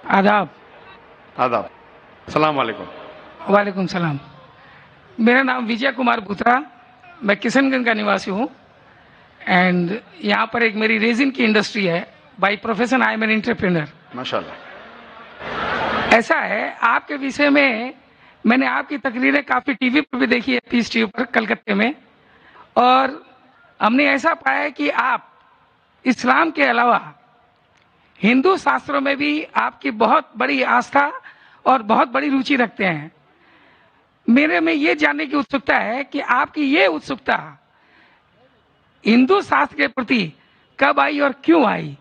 आदाब। आदाब। अस्सलाम वालेकुम। वालेकुम सलाम। मेरा नाम विजय कुमार भूतरा, मैं किशनगंज का निवासी हूँ एंड यहाँ पर एक मेरी रेजिन की इंडस्ट्री है। By profession I am an entrepreneur. माशाल्लाह। ऐसा है, आपके विषय में मैंने आपकी तकरीरें काफ़ी टीवी पर भी देखी है, पीस टीवी पर कलकत्ते में, और हमने ऐसा पाया है कि आप इस्लाम के अलावा हिंदू शास्त्रों में भी आपकी बहुत बड़ी आस्था और बहुत बड़ी रुचि रखते हैं। मेरे में ये जानने की उत्सुकता है कि आपकी ये उत्सुकता हिंदू शास्त्र के प्रति कब आई और क्यों आई,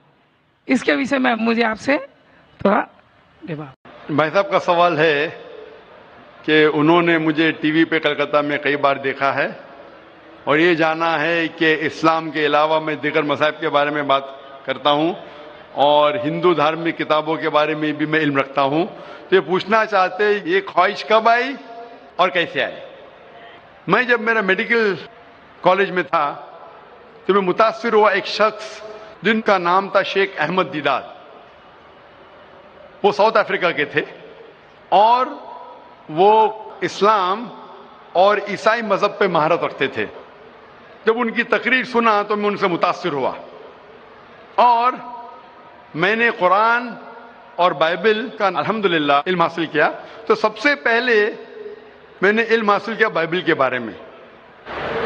इसके विषय में मुझे आपसे थोड़ा जवाब। भाई साहब का सवाल है कि उन्होंने मुझे टीवी पे कलकत्ता में कई बार देखा है और ये जाना है कि इस्लाम के अलावा मैं दीगर मज़ाहिब के बारे में बात करता हूँ और हिंदू धार्मिक किताबों के बारे में भी मैं इल्म रखता हूँ। तो ये पूछना चाहते ये ख्वाहिश कब आई और कैसे आई। मैं जब मेरा मेडिकल कॉलेज में था तो मैं मुतासिर हुआ एक शख्स जिनका नाम था शेख अहमद दीदार। वो साउथ अफ्रीका के थे और वो इस्लाम और ईसाई मज़हब पे महारत रखते थे। जब उनकी तकरीर सुना तो मैं उनसे मुतासिर हुआ और मैंने कुरान और बाइबल का अल्हम्दुलिल्लाह इल्म हासिल किया। तो सबसे पहले मैंने इल्म हासिल किया बाइबल के बारे में,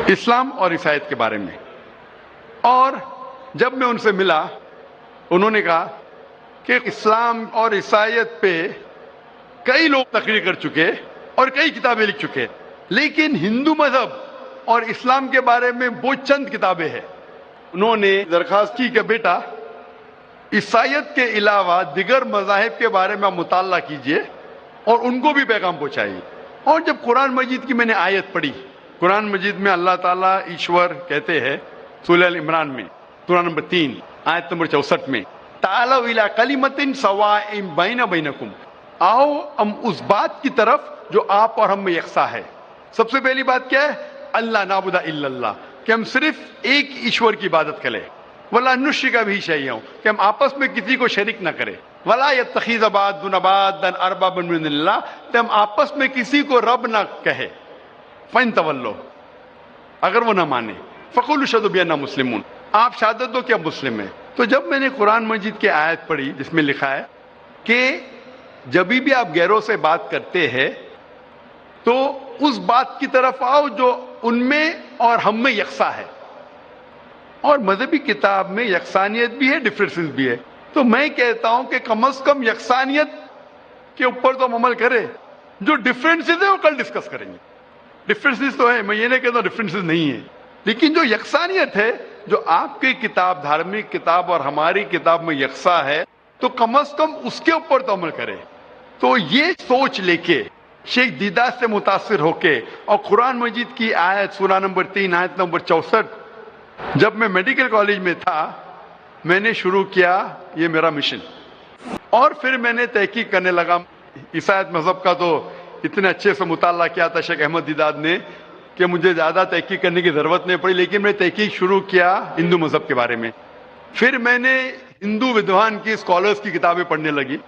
इस्लाम और ईसाईयत के बारे में। और जब मैं उनसे मिला उन्होंने कहा कि इस्लाम और ईसाईयत पे कई लोग तकरीर कर चुके और कई किताबें लिख चुके, लेकिन हिंदू मजहब और इस्लाम के बारे में वो चंद किताबें हैं। उन्होंने दरखास्त की कि बेटा ईसाईयत के अलावा दिगर मज़ाहिब के बारे में आप मुताला कीजिए और उनको भी पैगाम पहुंचाइए। और जब कुरान मजीद की मैंने आयत पढ़ी, कुरान मजीद में अल्लाह ताला ईश्वर कहते हैं सूरह अल इमरान में सूरह नंबर 3 आयत नंबर 64 में, तालौ इला कलिमतिन सवाइन बैना बैनकुम, आओ हम उस बात की तरफ जो आप और हम में यकसा है। सबसे पहली बात क्या है? अल्लाह नाबुदा इल्लल्लाह, कि हम सिर्फ एक ईश्वर की इबादत करें। वला नुश्रिका भी शैअन, कि हम आपस में किसी को शरीक न करें। वला यत्तखिज़ बादुन बादन अरबाबन मिनल्लाह, कि हम आपस में किसी को रब न कहे। फइन तवल्लो, अगर वो न माने, फ़क़ुलू अशहदु बिअन्ना मुस्लिमून, आप शहादत दो कि आप मुस्लिम हैं। तो जब मैंने कुरान मजीद की आयत पढ़ी जिसमें लिखा है कि जब भी आप गैरों से बात करते हैं तो उस बात की तरफ आओ जो उनमें और हम में यकसा है, और मजहबी किताब में यकसानियत भी है, डिफरेंसेस भी है। तो मैं कहता हूं कि कम से कम यकसानियत के ऊपर तो हम अमल करें, जो डिफरेंसेस है वो कल डिस्कस करेंगे। डिफरेंसेस तो है, मैं ये नहीं कहता डिफरेंसेस नहीं है, लेकिन जो यकसानियत है, जो आपकी किताब धार्मिक किताब और हमारी किताब में यकसा है, तो कम से कम उसके ऊपर तो अमल करें। तो ये सोच लेके शेख दीदार से मुतासिर होके और कुरान मजीद की आयत सूरह नंबर 3 आयत नंबर 64 जब मैं मेडिकल कॉलेज में था मैंने शुरू किया ये मेरा मिशन। और फिर मैंने तहकीक करने लगा। ईसाईयत मज़हब का तो इतने अच्छे से मुताला किया था शेख अहमद दीदार ने कि मुझे ज़्यादा तहकीक करने की ज़रूरत नहीं पड़ी, लेकिन मैं तहकीक शुरू किया हिंदू मज़हब के बारे में। फिर मैंने हिंदू विद्वान की स्कॉलर्स की किताबें पढ़ने लगी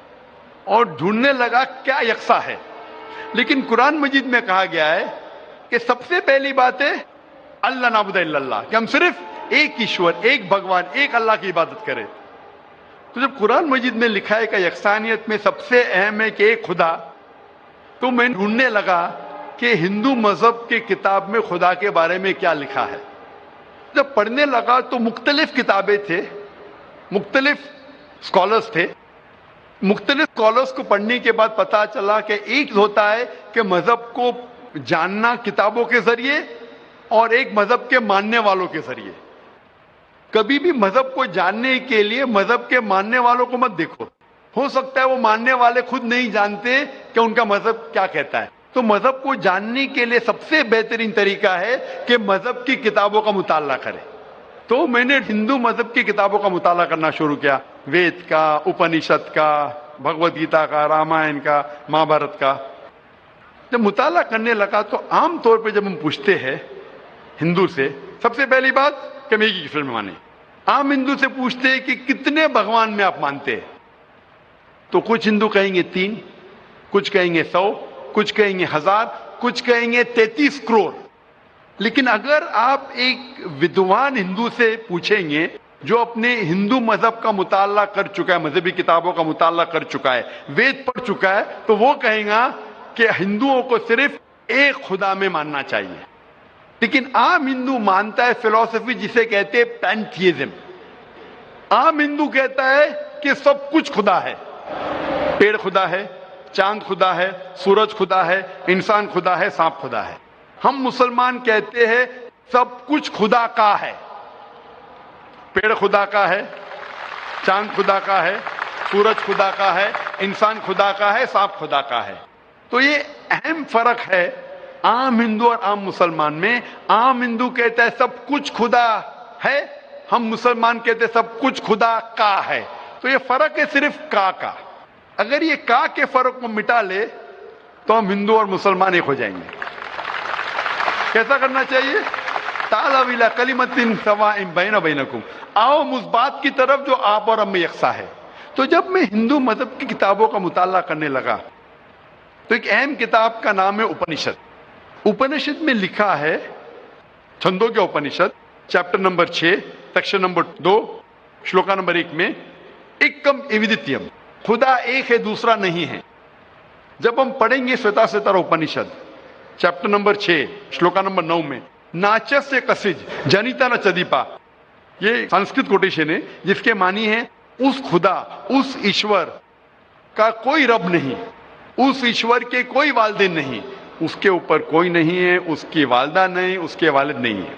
और ढूंढने लगा क्या यकसा है। लेकिन कुरान मजीद में कहा गया है कि सबसे पहली बात है अल्लाह नाबुदा इल्लल्लाह, कि हम सिर्फ एक ईश्वर, एक भगवान, एक अल्लाह की इबादत करें। तो जब कुरान मजीद में लिखा है कि यकसानियत में सबसे अहम है कि एक खुदा, तो मैं ढूंढने लगा कि हिंदू मजहब की किताब में खुदा के बारे में क्या लिखा है। जब पढ़ने लगा तो मुख्तलिफ किताबें थे, मुख्तलिफ स्कॉलर्स थे। मुख्तलिफ स्कॉलर्स को पढ़ने के बाद पता चला कि एक होता है कि मजहब को जानना किताबों के जरिए और एक मजहब के मानने वालों के जरिए। कभी भी मजहब को जानने के लिए मजहब के मानने वालों को मत देखो, हो सकता है वो मानने वाले खुद नहीं जानते कि उनका मजहब क्या कहता है। तो मजहब को जानने के लिए सबसे बेहतरीन तरीका है कि मजहब की किताबों का मुताला करें। तो मैंने हिंदू मजहब की किताबों का मुताला करना शुरू किया, वेद का, उपनिषद का, भगवद गीता का, रामायण का, महाभारत का। जब मुताला करने लगा तो आम तौर पे जब हम पूछते हैं हिंदू से, सबसे पहली बात कि हम एक ही ईश्वर में माने। आम हिंदू से पूछते हैं कि कितने भगवान में आप मानते हैं, تو کچھ ہندو کہیں گے 3, کچھ کہیں گے 100, کچھ کہیں گے 1000, کچھ کہیں گے 33 کروڑ. لیکن اگر آپ ایک ودوان ہندو سے پوچھیں گے جو اپنے ہندو مذہب کا مطالعہ کر چکا ہے, مذہبی کتابوں کا مطالعہ کر چکا ہے, وید پڑھ چکا ہے, تو وہ کہیں گا کہ ہندوؤں کو صرف ایک خدا میں ماننا چاہیے. لیکن عام ہندو مانتا ہے فلسفی جسے کہتے ہیں پینتھیزم. عام ہندو کہتا ہے کہ سب کچھ خدا ہے, پیڑ خدا ہے, چاند خدا ہے, سورج خدا ہے, انسان خدا ہے, سانپ خدا ہے. ہم مسلمان کہتے ہیں سب کچھ خدا کا ہے, پیڑ خدا کا ہے, چاند خدا کا ہے, سورج خدا کا ہے, انسان خدا کا ہے, سانپ خدا کا ہے. تو یہ اہم فرق ہے عام ہندو اور عام مسلمان میں. عام ہندو کہتا ہے سب کچھ خدا ہے, ہم مسلمان کہتے ہیں سب کچھ خدا کا ہے. تو یہ فرق ہے صرف کا. اگر یہ کا کے فرق کو مٹا لے تو ہم ہندو اور مسلمان ایک ہو جائیں گے. کیسا کرنا چاہیے؟ تعالوا الی کلمۃ سواء بین بینکم, آؤ اس بات کی طرف جو آپ اور ہم میں یکساں ہے. تو جب میں ہندو مذہب کی کتابوں کا مطالعہ کرنے لگا تو ایک اہم کتاب کا نام ہے اپنشد. اپنشد میں لکھا ہے, Chhandogya Upanishad, chapter number 6, section number 2, shloka نمبر 1 میں ایکم ایودتیم, خدا ایک ہے دوسرا نہیں ہے. جب ہم پڑھیں گے سوتا ستارا اپنشد چیپٹر نمبر 6 شلوکا نمبر 9 میں, ناچس سے کسج جنیتا نہ چدیپا, یہ سنسکرت کوٹیشن ہے جس کے معنی ہے اس خدا, اس ایشور کا کوئی رب نہیں, اس ایشور کے کوئی والدین نہیں, اس کے اوپر کوئی نہیں ہے, اس کی والدہ نہیں, اس کے والد نہیں ہے.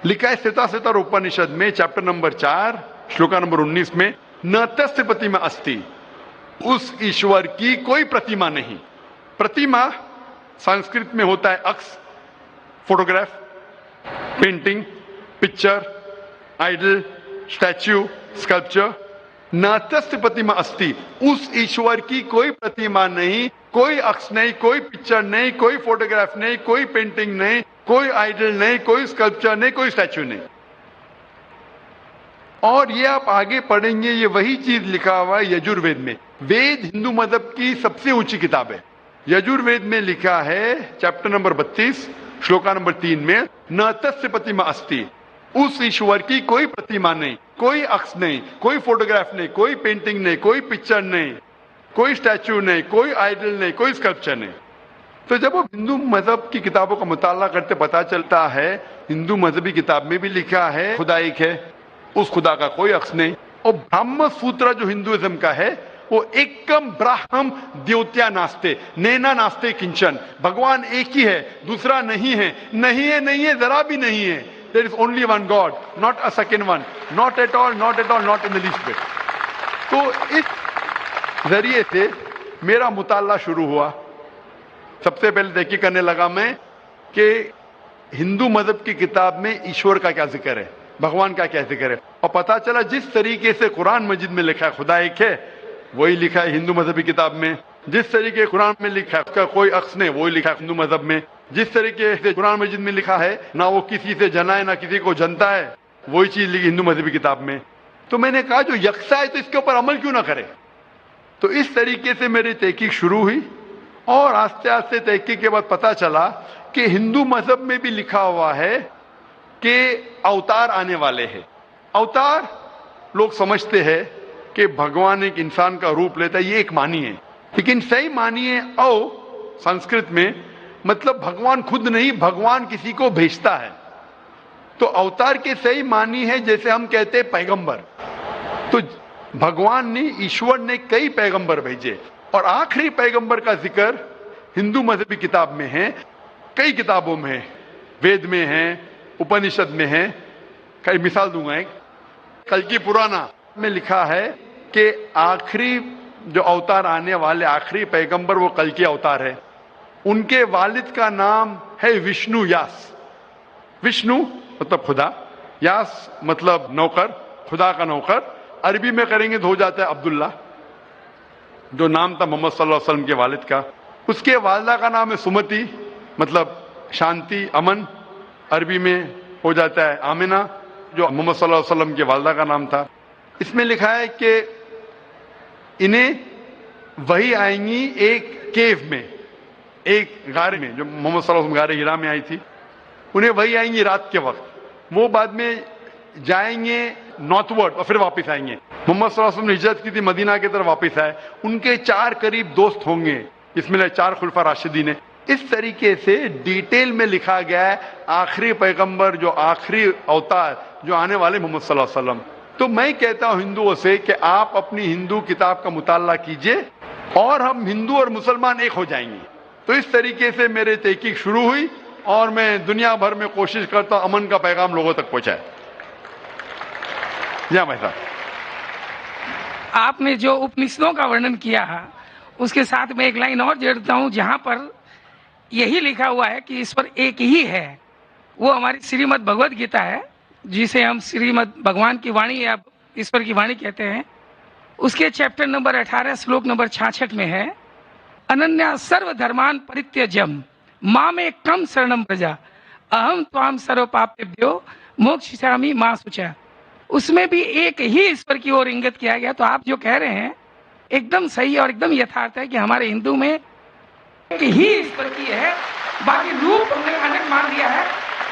لکھا ہے سوتا ستارا اپنشد میں چیپٹر نمبر 4 شلوکا نمبر 19 میں, نہ تस्य پرتیما استی, اس ایشور کی کوئی پرتیما نہیں. پرتیما سنسکرت میں ہوتا ہے عکس, photograph, painting, picture, idol, statue, sculpture. ناتست پرتیما استی, اس ایشور کی کوئی پرتیما نہیں, کوئی عکس نہیں, کوئی پکچر نہیں, کوئی فوٹوگراف نہیں, کوئی پینٹنگ نہیں, کوئی آئیڈل نہیں, کوئی اسکلپچر نہیں, کوئی اسٹیچو نہیں. اور یہ آپ آگے پڑھیں گے یہ وہی چیز لکھا ہوا ہے یجوروید میں. وید ہندو مذہب کی سب سے اونچی کتاب ہے. یجوروید میں لکھا ہے چیپٹر نمبر 32 شلوکا نمبر 3 میں, نہ تस्य پرتیما استی, اس ایشور کی کوئی پرتیما نہیں, کوئی عکس نہیں, کوئی فوٹوگراف نہیں, کوئی پینٹنگ نہیں, کوئی پکچر نہیں, کوئی اسٹیچو نہیں, کوئی آئیڈل نہیں, کوئی اسکلپچر نہیں. تو جب ہم ہندو مذہب کی کتابوں کا مطالعہ کرتے پتا چلتا ہے ہندو مذہبی کتاب میں بھی لکھا ہے خدا ایک ہے, اس خدا کا کوئی عکس نہیں. اور برہم سوتر جو ہندوازم کا ہے وہ ایکم براہم دیوتیا ناستے, نینا ناستے کنچن, بھگوان ایک ہی ہے دوسرا نہیں ہے, نہیں ہے, نہیں ہے, ذرا بھی نہیں ہے. There is only one God, not a second one, not at all, not at all, not in the least bit. تو اس ذریعے سے میرا مطالعہ شروع ہوا. سب سے پہلے تحقیق کرنے لگا میں کہ ہندو مذہب کی کتاب میں ایشور کا کیا ذکر ہے, بھگوان کا کیا ذکر ہے. اور پتا چلا جس طریقے سے قرآن مجید میں لکھا ہے خدا ایک ہے, وہی لکھا ہے ہندو مذہبی کتاب میں. جس طریقے قرآن میں لکھا ہے اس کا کوئی عکس نہیں, وہی لکھا ہے ہندو مذہب میں. جس طریقے سے قرآن مجید میں لکھا ہے نہ وہ کسی سے جنا ہے نہ کسی کو جنتا ہے, وہی چیز لکھی ہندو مذہبی کتاب میں. تو میں نے کہا جو یکساں ہے تو اس کے اوپر عمل کیوں نہ کرے. تو اس طریقے سے میری تحقیق شروع ہوئی, اور آہستہ آہستہ تحقیق کے بعد پتا چلا کہ ہندو مذہب میں بھی لکھا ہوا ہے کہ اوتار آنے والے ہیں. اوتار لوگ سمجھتے ہیں کہ بھگوان ایک انسان کا روپ لیتا ہے, یہ ایک معنی ہے. لیکن صحیح معنی ہے او سنسکرت میں, مطلب بھگوان خود نہیں, بھگوان کسی کو بھیجتا ہے. تو اوتار کے صحیح معنی ہے جیسے ہم کہتے ہیں پیغمبر. تو بھگوان نے, ایشور نے کئی پیغمبر بھیجے, اور آخری پیغمبر کا ذکر ہندو مذہبی کتاب میں ہے, کئی کتابوں میں ہے, وید میں ہے, اپنشد میں ہے. کئی مثال دوں گا. ایک کلکی پرانا میں لکھا ہے کہ آخری جو اوتار آنے والے آخری پیغمبر وہ کلکی اوتار ہے. ان کے والد کا نام ہے وشنو یاس. وشنو مطلب خدا, یاس مطلب نوکر, خدا کا نوکر. عربی میں کریں گے تو ہو جاتا ہے عبداللہ, جو نام تھا محمد صلی اللہ علیہ وسلم کے والد کا. اس کے والدہ کا نام ہے سمتی, مطلب شانتی, امن. عربی میں ہو جاتا ہے آمنہ, جو محمد صلی اللہ علیہ وسلم کے والدہ کا نام تھا. اس میں لکھا ہے کہ انہیں वही आएंगी एक केव में, एक गारे में, जो मोहम्मद सल्लल्लाहु अलैहि वसल्लम गारे हिरा में आई थी, उन्हें वही आएंगी रात के वक्त। वो बाद में जाएंगे नॉर्थवर्ड और फिर वापस आएंगे। मोहम्मद सल्लल्लाहु अलैहि वसल्लम ने हिजरत की थी, मदीना की तरफ वापस आए, उनके 4 करीब दोस्त होंगे, इसमें 4 खुलफा राशिदीन है। इस तरीके से डिटेल में लिखा गया है आखिरी पैगंबर, जो आखिरी अवतार जो आने वाले मोहम्मद सल्लल्लाहु अलैहि वसल्लम। तो मैं कहता हूं हिंदुओं से कि आप अपनी हिंदू किताब का मुताला कीजिए और हम हिंदू और मुसलमान एक हो जाएंगे। तो इस तरीके से मेरी तहकीक शुरू हुई और मैं दुनिया भर में कोशिश करता हूं अमन का पैगाम लोगों तक पहुंचाए। जी भाई साहब, आपने जो उपनिषदों का वर्णन किया है उसके साथ में एक लाइन और जोड़ता हूं, जहां पर यही लिखा हुआ है कि ईश्वर एक ही है। वो हमारी श्रीमद् भगवद गीता है, जिसे हम श्रीमद् भगवान की वाणी या ईश्वर की वाणी कहते हैं। उसके चैप्टर नंबर 18 श्लोक नंबर 66 में है, अनन्या सर्व धर्मान परित्यज्यम मामे कम शरणम प्रजा अहम त्वाम सर्व पापेभ्यो मोक्षयिष्यामि मा शुचा। उसमें भी एक ही ईश्वर की ओर इंगित किया गया। तो आप जो कह रहे हैं एकदम सही और एकदम यथार्थ है कि हमारे हिंदू में एक ही ईश्वर की है, बाकी रूप हमने अनेक मान दिया है।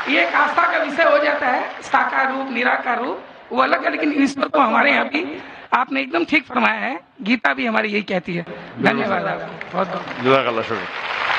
ये एक आस्था का विषय हो जाता है, साकार रूप निराकार रूप वो अलग है, लेकिन ईश्वर को हमारे यहाँ भी आपने एकदम ठीक फरमाया है। गीता भी हमारी यही कहती है। धन्यवाद आपको बहुत बहुत। जज़ाकल्लाह शुक्र।